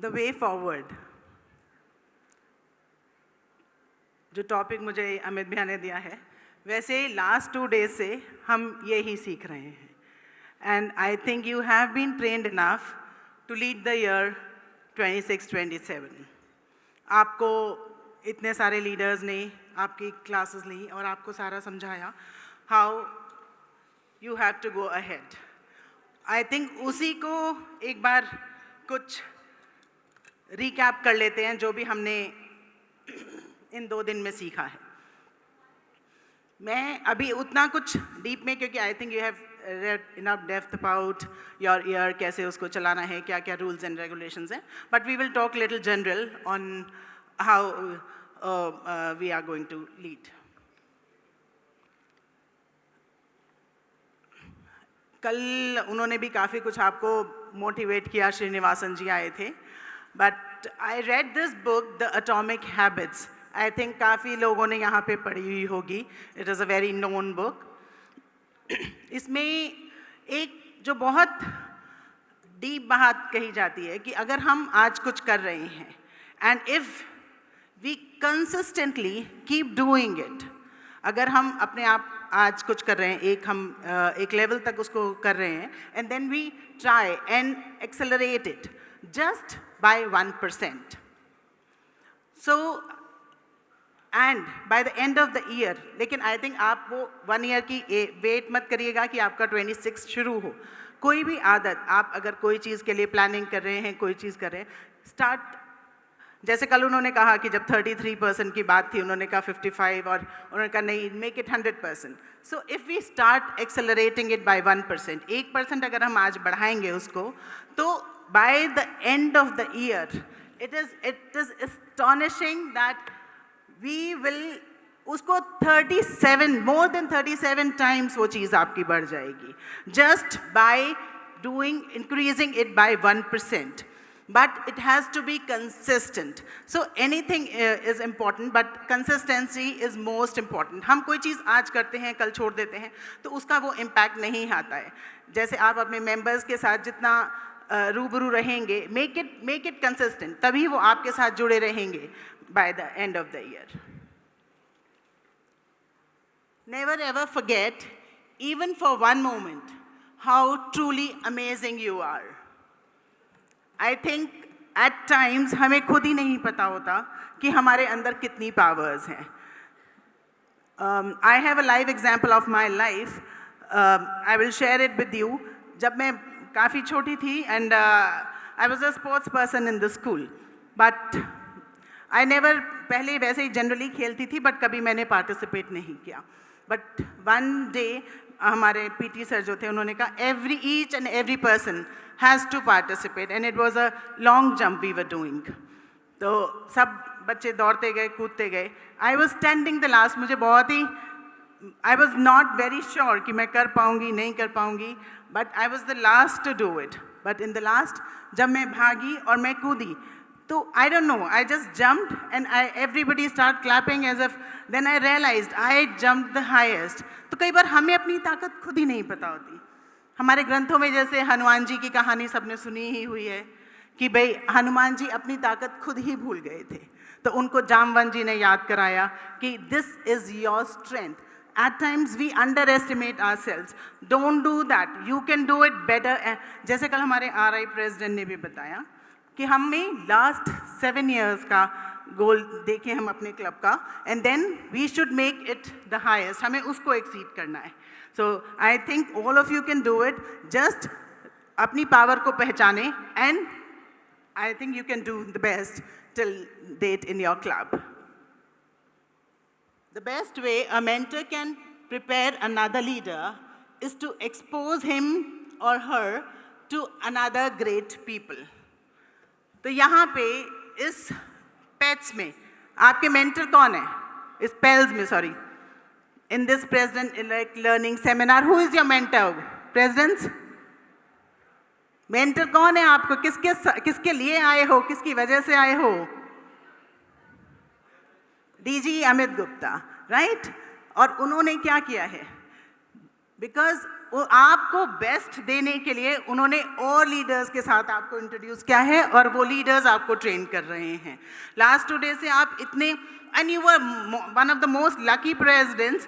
The way forward, जो topic मुझे अमित भैया ने दिया है, वैसे लास्ट 2 डेज से हम यही सीख रहे हैं. And I think you have been trained enough to lead the year 26-27. आपको इतने सारे लीडर्स ने आपकी क्लासेस ली और आपको सारा समझाया how you have to go ahead. I think उसी को एक बार कुछ रिकैप कर लेते हैं जो भी हमने इन 2 दिन में सीखा है. मैं अभी उतना कुछ डीप में, क्योंकि आई think you have read enough depth about your year, कैसे उसको चलाना है, क्या क्या rules and regulations हैं, but we will talk little general on how we are going to lead. कल उन्होंने भी काफ़ी कुछ आपको मोटिवेट किया, श्रीनिवासन जी आए थे, but I read this book, The Atomic Habits. I think काफ़ी लोगों ने यहाँ पे पढ़ी हुई होगी. It is a very known book. इसमें एक जो बहुत डीप बात कही जाती है कि अगर हम आज कुछ कर रहे हैं and if we consistently keep doing it, अगर हम अपने आप आज कुछ कर रहे हैं, एक लेवल तक उसको कर रहे हैं, and then we try and accelerate it just by 1%. So and by the end of the year, लेकिन आई थिंक आप वो 1 ईयर की वेट मत करिएगा कि आपका 26 शुरू हो. कोई भी आदत, आप अगर कोई चीज़ के लिए प्लानिंग कर रहे हैं, कोई चीज़ कर रहे हैं, स्टार्ट. जैसे कल उन्होंने कहा कि जब 33% की बात थी, उन्होंने कहा 55, और उन्होंने कहा नहीं, make it 100%. So if we start accelerating it by 1%, 1% अगर हम आज बढ़ाएंगे उसको, तो by the end of the year it is astonishing that we will उसको 37, more than 37 times वो चीज़ आपकी बढ़ जाएगी, just by increasing it by 1%. But it has to be consistent. So anything is important, but consistency is most important. हम कोई चीज़ आज करते हैं, कल छोड़ देते हैं, तो उसका वो impact नहीं आता है. जैसे आप अपने members के साथ जितना रूबरू रहेंगे, make it consistent, तभी वो आपके साथ जुड़े रहेंगे by the end of the year. Never ever forget, even for one moment, how truly amazing you are. I think at times हमें खुद ही नहीं पता होता कि हमारे अंदर कितनी powers हैं. I have a live example of my life. I will share it with you. जब मैं काफ़ी छोटी थी and I was a sports person in the school, but I never, पहले वैसे ही जनरली खेलती थी, बट कभी मैंने पार्टिसिपेट नहीं किया. बट वन डे हमारे पीटी सर जो थे, उन्होंने कहा each and every person has to participate, and it was a long jump we were doing. तो सब बच्चे दौड़ते गए, कूदते गए. I was standing the last. मुझे बहुत ही, I was not very sure कि मैं कर पाऊँगी, नहीं कर पाऊँगी, but I was the last to do it. But in the last, जब मैं भागी और मैं कूदी, तो I don't know, I just jumped and everybody started clapping as if, then I realized I jumped the highest. तो कई बार हमें अपनी ताकत खुद ही नहीं पता होती. हमारे ग्रंथों में जैसे हनुमान जी की कहानी सबने सुनी ही हुई है कि भाई हनुमान जी अपनी ताकत खुद ही भूल गए थे, तो उनको जामवन जी ने याद कराया कि this is your strength. At times we underestimate ourselves. Don't do that. You can do it better. जैसे कल हमारे RI प्रेसिडेंट ने भी बताया कि हमें लास्ट 7 years का गोल देखें हम अपने क्लब का, and then we should make it the highest. हमें उसको एक्सीड करना है. So I think all of you can do it. Just अपनी पावर को पहचाने, and I think you can do the best till date in your club. The best way a mentor can prepare another leader is to expose him or her to another great people. तो यहाँ पे इस pets में आपके mentor कौन है? इस pails में, sorry, in this president elect learning seminar, who is your mentor? Presidents? Mentor कौन है आपको? किसके लिए आए हो? किसकी वजह से आए हो? DG Amit Gupta, right? और उन्होंने क्या किया है? बिकॉज आपको बेस्ट देने के लिए उन्होंने और लीडर्स के साथ आपको इंट्रोड्यूस किया है और वो लीडर्स आपको ट्रेन कर रहे हैं। लास्ट 2 डेज से आप इतने, and you were one of the most lucky presidents.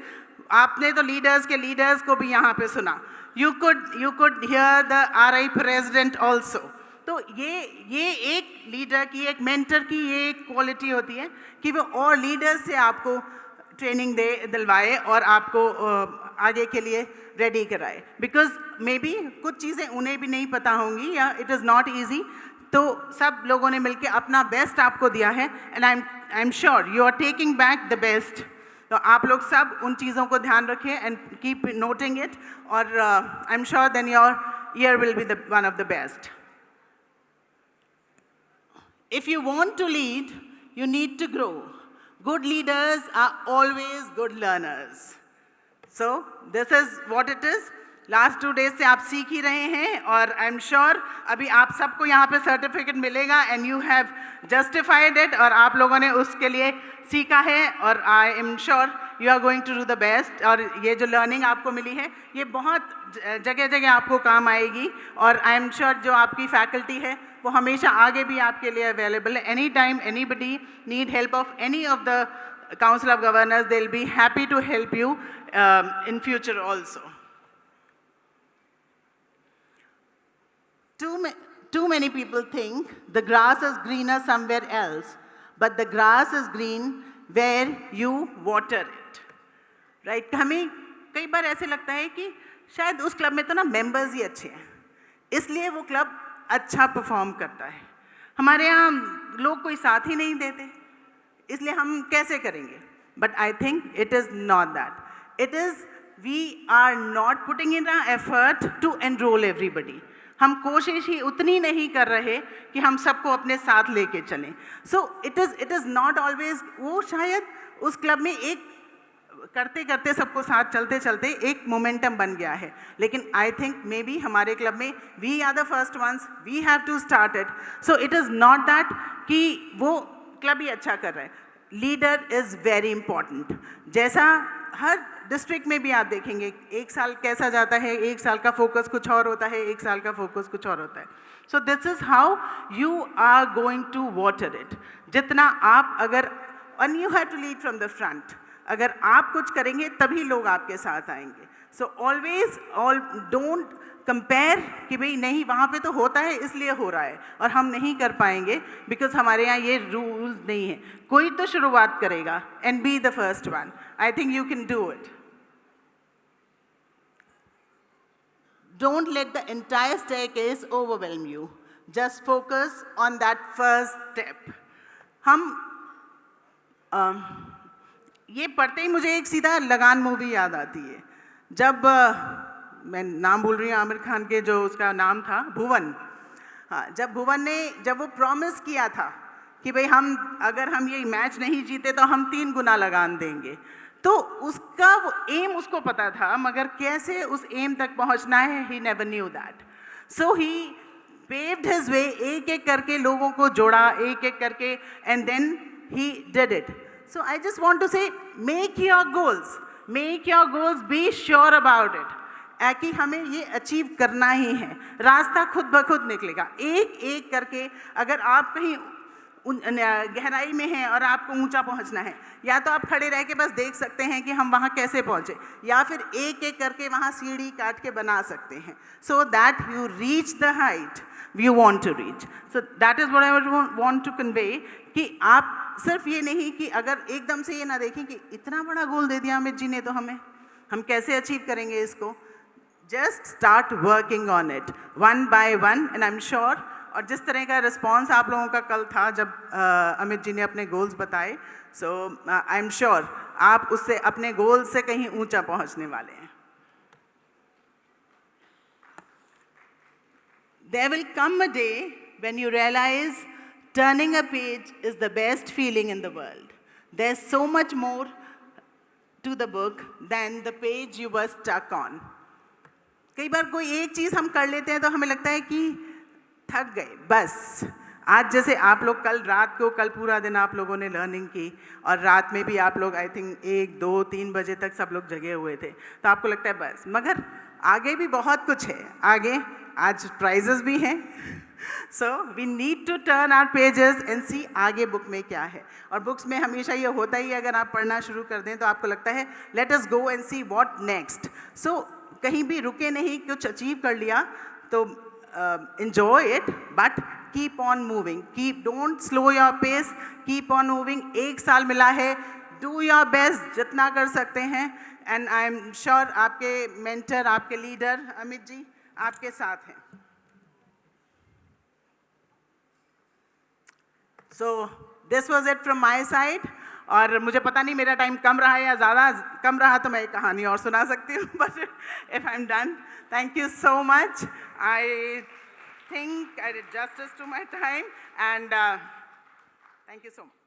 आपने तो लीडर्स के लीडर्स को भी यहाँ पे सुना। You could hear the RI president also. तो ये एक लीडर की, एक मेंटर की ये एक क्वालिटी होती है कि वो और लीडर्स से आपको ट्रेनिंग दिलवाए और आपको आगे के लिए रेडी कराए। बिकॉज मे बी कुछ चीज़ें उन्हें भी नहीं पता होंगी या इट इज़ नॉट ईजी, तो सब लोगों ने मिलकर अपना बेस्ट आपको दिया है and I am sure you are taking back the best. तो आप लोग सब उन चीज़ों को ध्यान रखें एंड कीप नोटिंग इट, और I am sure then your year will be the one of the best. If you want to lead, you need to grow. Good leaders are always good learners. So this is what it is. Last 2 days से आप सीख ही रहे हैं और I am sure अभी आप सबको यहाँ पे सर्टिफिकेट मिलेगा and you have justified it, और आप लोगों ने उसके लिए सीखा है और I am sure you are going to do the best. और ये जो लर्निंग आपको मिली है ये बहुत जगह जगह आपको काम आएगी, और आई एम श्योर जो आपकी फैकल्टी है वो हमेशा आगे भी आपके लिए अवेलेबल है। Any time anybody need help of any of the council of governors, they will be happy to help you in future also. Too many people think the grass is greener somewhere else, but the grass is green where you water it. Right? हमें कई बार ऐसे लगता है कि शायद उस club में तो ना मेंबर्स ही अच्छे हैं, इसलिए वो क्लब अच्छा परफॉर्म करता है। हमारे यहाँ लोग कोई साथ ही नहीं देते, इसलिए हम कैसे करेंगे? But I think it is not that. It is we are not putting in a effort to enroll everybody. हम कोशिश ही उतनी नहीं कर रहे कि हम सबको अपने साथ लेके चलें। सो इट इज़ नॉट ऑलवेज, वो शायद उस क्लब में एक करते करते सबको साथ चलते चलते एक मोमेंटम बन गया है, लेकिन आई थिंक मे बी हमारे क्लब में we are the first ones, we have to start it. So it is not that कि वो क्लब ही अच्छा कर रहा है, लीडर इज़ वेरी इम्पॉर्टेंट। जैसा हर डिस्ट्रिक्ट में भी आप देखेंगे एक साल कैसा जाता है, एक साल का फोकस कुछ और होता है, एक साल का फोकस कुछ और होता है। So this is how you are going to water it. जितना आप अगर, and you have to lead from the front, अगर आप कुछ करेंगे तभी लोग आपके साथ आएंगे। सो ऑलवेज डोंट कंपेयर कि भाई नहीं वहाँ पे तो होता है इसलिए हो रहा है और हम नहीं कर पाएंगे, बिकॉज हमारे यहाँ ये रूल्स नहीं है। कोई तो शुरुआत करेगा and be the first one. I think you can do it. Don't let the entire staircase overwhelm you, just focus on that first step. हम ये पढ़ते ही मुझे एक सीधा लगान मूवी याद आती है। जब मैं नाम भूल रही हूँ आमिर खान के, जो उसका नाम था भुवन, हाँ, जब भुवन ने जब वो प्रॉमिस किया था कि भाई अगर हम ये मैच नहीं जीते तो हम 3 गुना लगान देंगे, तो उसका वो एम उसको पता था, मगर कैसे उस एम तक पहुँचना है he never knew that. So he paved his way, एक एक करके लोगों को जोड़ा, एक एक करके, and then he did it. So I just want to say, make your goals, be sure about it, कि हमें ये अचीव करना ही है। रास्ता खुद ब खुद निकलेगा, एक एक करके। अगर आप कहीं गहराई में हैं और आपको ऊंचा पहुंचना है, या तो आप खड़े रह के बस देख सकते हैं कि हम वहाँ कैसे पहुँचे, या फिर एक एक करके वहाँ सीढ़ी काट के बना सकते हैं, so that you reach the height you want to reach. So that is what I want to convey, कि आप सिर्फ ये नहीं कि अगर एकदम से ये ना देखें कि इतना बड़ा गोल दे दिया अमित जी ने तो हम कैसे अचीव करेंगे इसको। Just start working on it one by one, and I am sure. और जिस तरह का रिस्पॉन्स आप लोगों का कल था जब अमित जी ने अपने गोल्स बताए, सो आई एम श्योर आप उससे अपने गोल से कहीं ऊंचा पहुंचने वाले हैं। There will come a day when you realize turning a page is the best feeling in the world. There's so much more to the book than the page you were stuck on. कई बार कोई एक चीज़ हम कर लेते हैं तो हमें लगता है कि थक गए बस। आज जैसे आप लोग कल पूरा दिन आप लोगों ने लर्निंग की, और रात में भी आप लोग आई थिंक 1, 2, 3 बजे तक सब लोग जगे हुए थे, तो आपको लगता है बस। मगर आगे भी बहुत कुछ है, आगे आज प्राइजेस भी हैं। So we need to turn our pages and see आगे बुक में क्या है। और बुक्स में हमेशा ये होता ही है, अगर आप पढ़ना शुरू कर दें तो आपको लगता है let us go and see what next. So कहीं भी रुके नहीं, कुछ अचीव कर लिया तो enjoy it, but keep on moving, don't slow your pace, keep on moving। एक साल मिला है, do your best, जितना कर सकते हैं, and I am sure आपके mentor, आपके leader अमित जी आपके साथ हैं। So this was it from my side। और मुझे पता नहीं मेरा टाइम कम रहा या ज़्यादा, कम रहा तो मैं एक कहानी और सुना सकती हूँ, but if I'm done, thank you so much। I think I did justice to my time, and thank you so much।